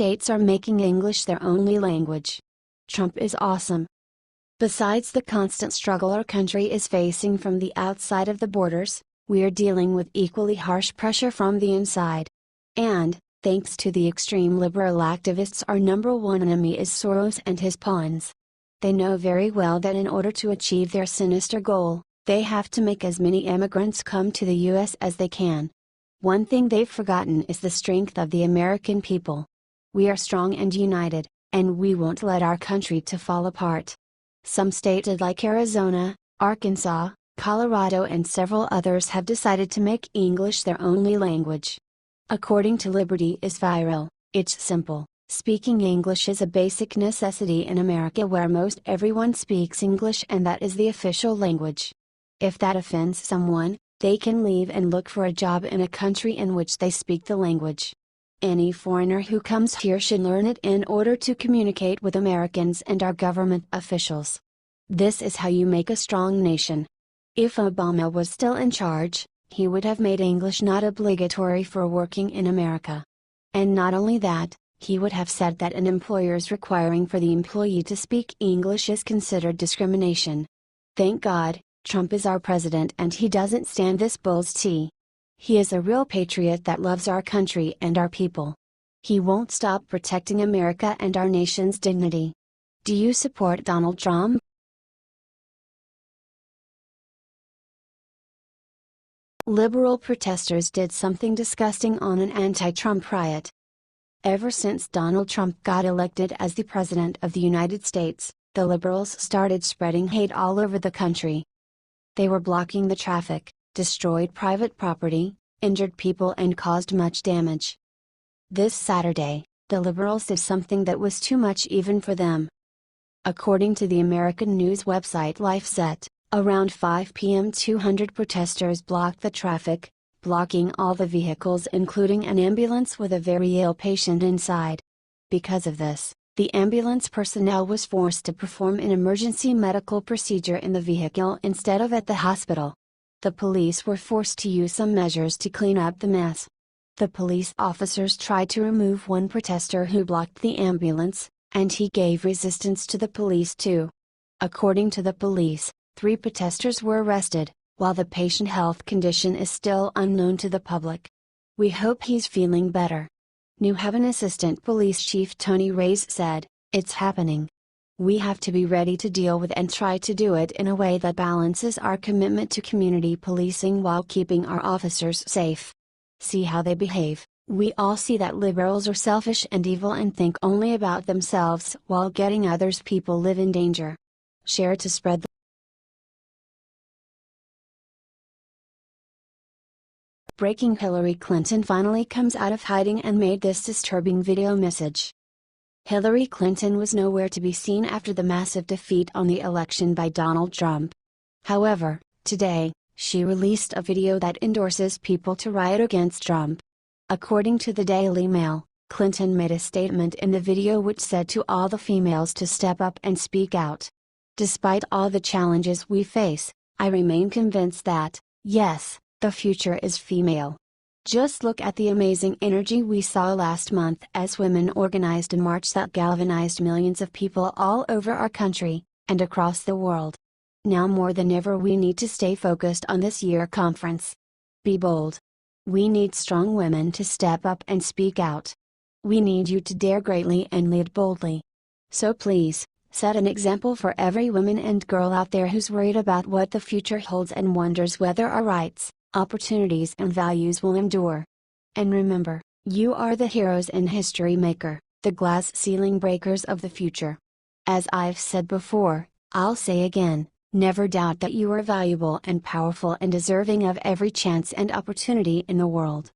states are making English their only language. Trump is awesome. Besides the constant struggle our country is facing from the outside of the borders, we are dealing with equally harsh pressure from the inside. And, thanks to the extreme liberal activists, our number one enemy is Soros and his pawns. They know very well that in order to achieve their sinister goal, they have to make as many immigrants come to the US as they can. One thing they've forgotten is the strength of the American people. We are strong and united, and we won't let our country to fall apart. Some states like Arizona, Arkansas, Colorado and several others have decided to make English their only language. According to Liberty is Viral, it's simple. Speaking English is a basic necessity in America where most everyone speaks English and that is the official language. If that offends someone, they can leave and look for a job in a country in which they speak the language. Any foreigner who comes here should learn it in order to communicate with Americans and our government officials. This is how you make a strong nation. If Obama was still in charge, he would have made English not obligatory for working in America. And not only that, he would have said that an employer's requiring for the employee to speak English is considered discrimination. Thank God, Trump is our president and he doesn't stand this bull's tea. He is a real patriot that loves our country and our people. He won't stop protecting America and our nation's dignity. Do you support Donald Trump? Liberal protesters did something disgusting on an anti-Trump riot. Ever since Donald Trump got elected as the President of the United States, the liberals started spreading hate all over the country. They were blocking the traffic, destroyed private property, injured people and caused much damage. This Saturday, the liberals did something that was too much even for them. According to the American news website LifeZette, around 5 p.m. 200 protesters blocked the traffic, blocking all the vehicles including an ambulance with a very ill patient inside. Because of this, the ambulance personnel was forced to perform an emergency medical procedure in the vehicle instead of at the hospital. The police were forced to use some measures to clean up the mess. The police officers tried to remove one protester who blocked the ambulance, and he gave resistance to the police too. According to the police, 3 protesters were arrested, while the patient's health condition is still unknown to the public. We hope he's feeling better. New Haven Assistant Police Chief Tony Reyes said, "It's happening. We have to be ready to deal with and try to do it in a way that balances our commitment to community policing while keeping our officers safe. See how they behave. We all see that liberals are selfish and evil and think only about themselves while getting others people live in danger. Share to spread the breaking. Hillary Clinton finally comes out of hiding and made this disturbing video message. Hillary Clinton was nowhere to be seen after the massive defeat on the election by Donald Trump. However, today, she released a video that endorses people to riot against Trump. According to the Daily Mail, Clinton made a statement in the video which said to all the females to step up and speak out. Despite all the challenges we face, I remain convinced that, yes, the future is female. Just look at the amazing energy we saw last month as women organized a march that galvanized millions of people all over our country, and across the world. Now more than ever we need to stay focused on this year's conference. Be bold. We need strong women to step up and speak out. We need you to dare greatly and lead boldly. So please, set an example for every woman and girl out there who's worried about what the future holds and wonders whether our rights, opportunities and values will endure. And remember, you are the heroes and history maker, the glass ceiling breakers of the future. As I've said before, I'll say again, never doubt that you are valuable and powerful and deserving of every chance and opportunity in the world.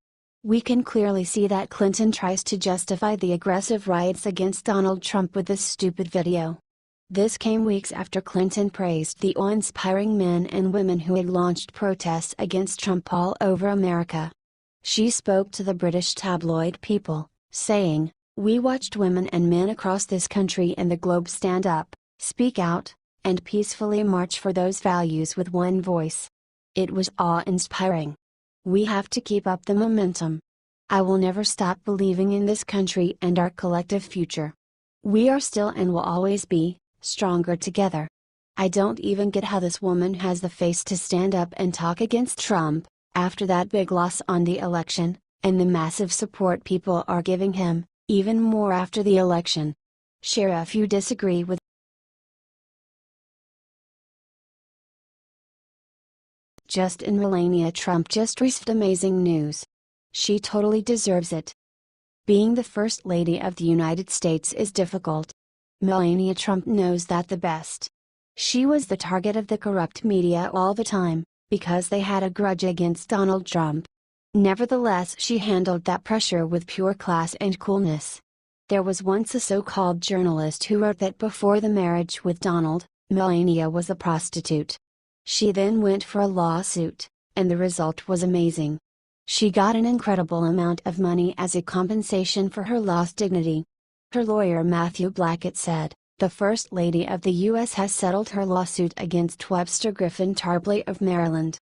We can clearly see that Clinton tries to justify the aggressive riots against Donald Trump with this stupid video. This came weeks after Clinton praised the awe-inspiring men and women who had launched protests against Trump all over America. She spoke to the British tabloid People, saying, "We watched women and men across this country and the globe stand up, speak out, and peacefully march for those values with one voice. It was awe-inspiring. We have to keep up the momentum. I will never stop believing in this country and our collective future. We are still and will always be stronger together. I don't even get how this woman has the face to stand up and talk against Trump, after that big loss on the election, and the massive support people are giving him, even more after the election. Share if you disagree with. Melania Trump just received amazing news. She totally deserves it. Being the First Lady of the United States is difficult. Melania Trump knows that the best. She was the target of the corrupt media all the time, because they had a grudge against Donald Trump. Nevertheless, she handled that pressure with pure class and coolness. There was once a so-called journalist who wrote that before the marriage with Donald, Melania was a prostitute. She then went for a lawsuit, and the result was amazing. She got an incredible amount of money as a compensation for her lost dignity. Her lawyer Matthew Blackett said, "The First Lady of the U.S. has settled her lawsuit against Webster Griffin Tarpley of Maryland.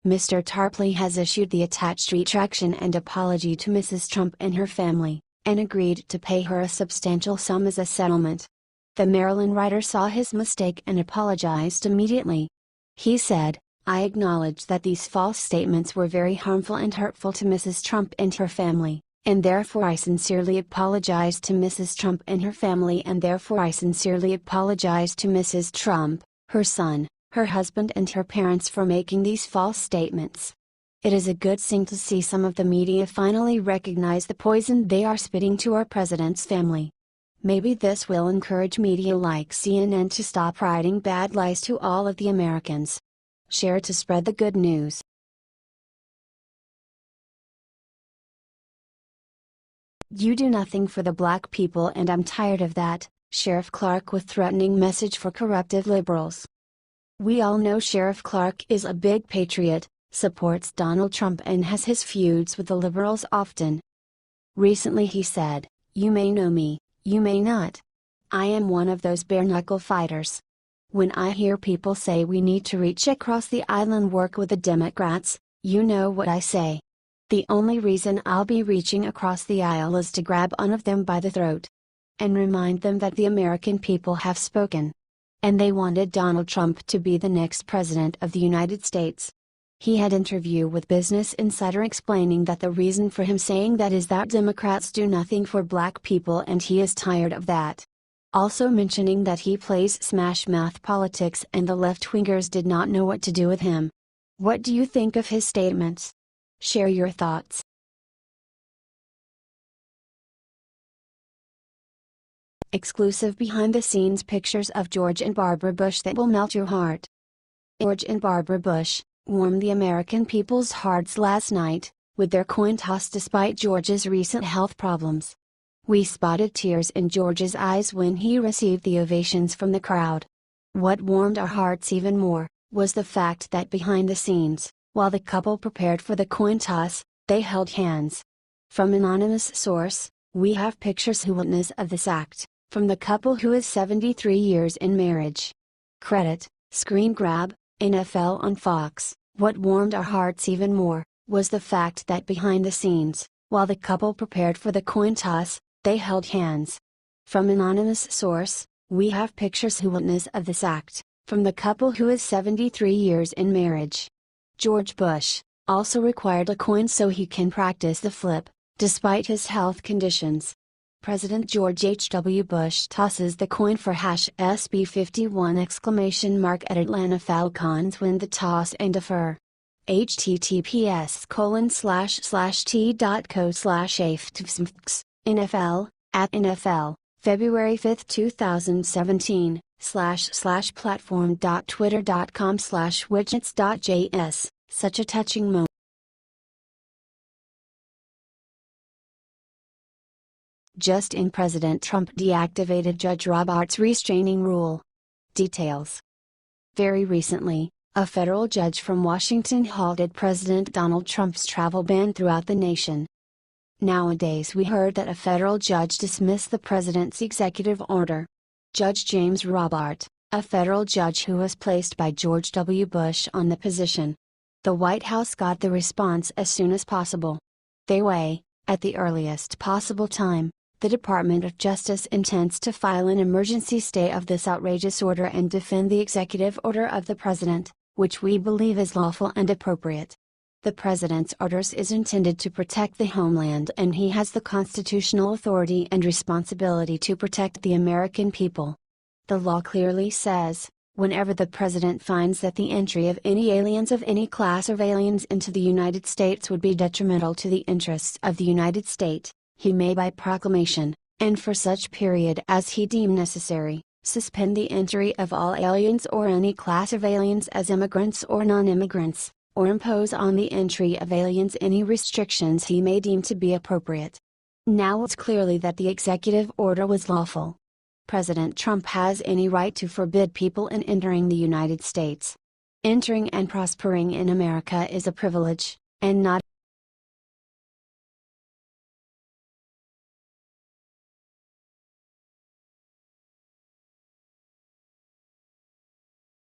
Mr. Tarpley has issued the attached retraction and apology to Mrs. Trump and her family, and agreed to pay her a substantial sum as a settlement." The Maryland writer saw his mistake and apologized immediately. He said, "I acknowledge that these false statements were very harmful and hurtful to Mrs. Trump and her family, and therefore I sincerely apologize to Mrs. Trump and her family, and therefore I sincerely apologize to Mrs. Trump, her son, her husband and her parents for making these false statements." It is a good thing to see some of the media finally recognize the poison they are spitting to our president's family. Maybe this will encourage media like CNN to stop writing bad lies to all of the Americans. Share to spread the good news. You do nothing for the black people and I'm tired of that, Sheriff Clarke with threatening message for corruptive liberals. We all know Sheriff Clarke is a big patriot, supports Donald Trump and has his feuds with the liberals often. Recently he said, "You may know me, you may not. I am one of those bare-knuckle fighters. When I hear people say we need to reach across the aisle and work with the Democrats, you know what I say. The only reason I'll be reaching across the aisle is to grab one of them by the throat. And remind them that the American people have spoken. And they wanted Donald Trump to be the next president of the United States." He had an interview with Business Insider explaining that the reason for him saying that is that Democrats do nothing for black people and he is tired of that. Also mentioning that he plays smash mouth politics and the left-wingers did not know what to do with him. What do you think of his statements? Share your thoughts. Exclusive behind-the-scenes pictures of George and Barbara Bush that will melt your heart. George and Barbara Bush warmed the American people's hearts last night, with their coin toss despite George's recent health problems. We spotted tears in George's eyes when he received the ovations from the crowd. What warmed our hearts even more, was the fact that behind the scenes, while the couple prepared for the coin toss, they held hands. From anonymous source, we have pictures who witness of this act, from the couple who is 73 years in marriage. Credit, screen grab, NFL on Fox. What warmed our hearts even more, was the fact that behind the scenes, while the couple prepared for the coin toss, they held hands. From anonymous source, we have pictures who witness of this act, from the couple who is 73 years in marriage. George Bush also required a coin so he can practice the flip, despite his health conditions. President George H.W. Bush tosses the coin for #SB51 at Atlanta Falcons win the toss and defer. https://t.co/AFTVSMX, NFL, @NFL, February 5, 2017, //platform.twitter.com/widgets.js, such a touching moment. Just in President Trump deactivated Judge Roberts' restraining rule. Details. Very recently, a federal judge from Washington halted President Donald Trump's travel ban throughout the nation. Nowadays we heard that a federal judge dismissed the president's executive order. Judge James Robart, a federal judge who was placed by George W. Bush on the position. The White House got the response as soon as possible. They way, At the earliest possible time, the Department of Justice intends to file an emergency stay of this outrageous order and defend the executive order of the President, which we believe is lawful and appropriate. The President's orders is intended to protect the homeland, and he has the constitutional authority and responsibility to protect the American people. The law clearly says, whenever the President finds that the entry of any aliens of any class of aliens into the United States would be detrimental to the interests of the United States, he may by proclamation, and for such period as he deem necessary, suspend the entry of all aliens or any class of aliens as immigrants or non-immigrants, or impose on the entry of aliens any restrictions he may deem to be appropriate. Now it's clearly that the executive order was lawful. President Trump has any right to forbid people in entering the United States. Entering and prospering in America is a privilege, and not